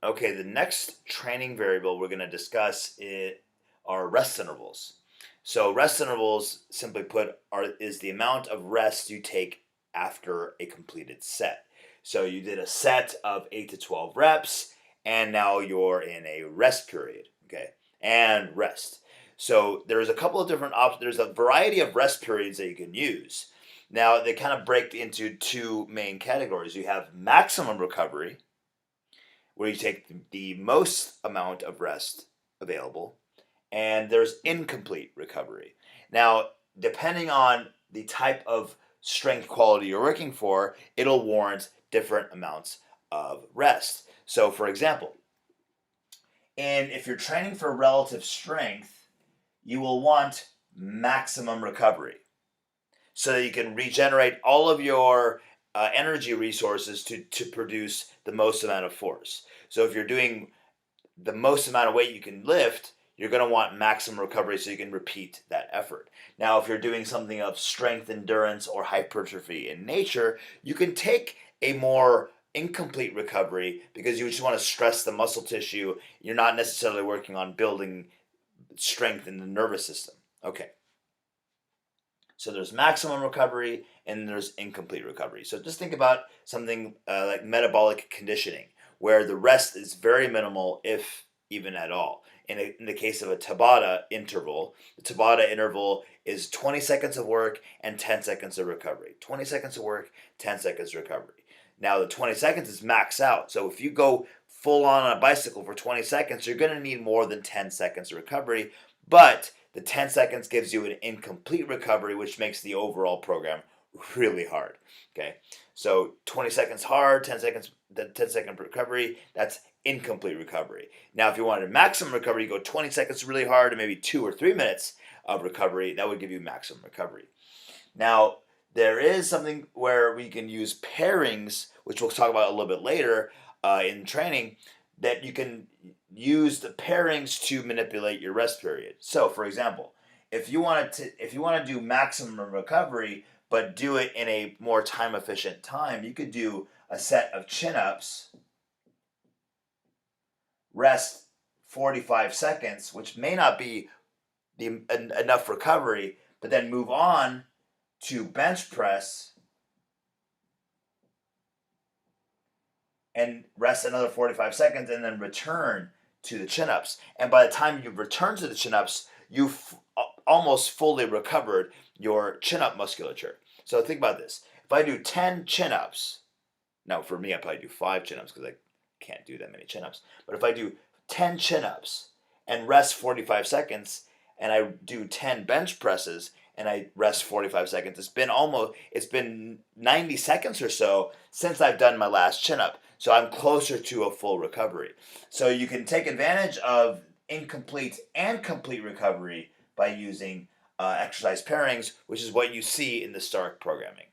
Okay, the next training variable we're going to discuss are rest intervals. So rest intervals, simply put, is the amount of rest you take after a completed set. So you did a set of 8 to 12 reps, and now you're in a rest period, okay? And rest. So there's a couple of different options. There's a variety of rest periods that you can use. Now they kind of break into two main categories. You have maximum recovery, where you take the most amount of rest available, and there's incomplete recovery. Now, depending on the type of strength quality you're working for, it'll warrant different amounts of rest. So, for example, and if you're training for relative strength, you will want maximum recovery so that you can regenerate all of your energy resources to produce the most amount of force. So if you're doing the most amount of weight you can lift, you're going to want maximum recovery so you can repeat that effort. Now, if you're doing something of strength, endurance, or hypertrophy in nature, you can take a more incomplete recovery because you just want to stress the muscle tissue. You're not necessarily working on building strength in the nervous system. Okay. So there's maximum recovery and there's incomplete recovery. So just think about something like metabolic conditioning, where the rest is very minimal, if even at all. In the case of a Tabata interval, the Tabata interval is 20 seconds of work and 10 seconds of recovery. 20 seconds of work, 10 seconds of recovery. Now the 20 seconds is max out. So if you go full on a bicycle for 20 seconds, you're going to need more than 10 seconds of recovery. But the 10 seconds gives you an incomplete recovery, which makes the overall program really hard. Okay, so 20 seconds hard, 10 seconds, the 10-second recovery, that's incomplete recovery. Now, if you wanted maximum recovery, you go 20 seconds really hard and maybe 2 or 3 minutes of recovery. That would give you maximum recovery. Now, there is something where we can use pairings, which we'll talk about a little bit later in training, that you can use the pairings to manipulate your rest period. So, for example, if you want to do maximum recovery but do it in a more time efficient time, you could do a set of chin-ups, rest 45 seconds, which may not be enough recovery, but then move on to bench press and rest another 45 seconds and then return to the chin-ups. And by the time you return to the chin-ups, you've almost fully recovered your chin-up musculature. So think about this. If I do 10 chin-ups, now for me I probably do 5 chin-ups because I can't do that many chin-ups, but if I do 10 chin-ups and rest 45 seconds and I do 10 bench presses and I rest 45 seconds, it's been 90 seconds or so since I've done my last chin-up. So I'm closer to a full recovery. So you can take advantage of incomplete and complete recovery by using exercise pairings, which is what you see in the Stark programming.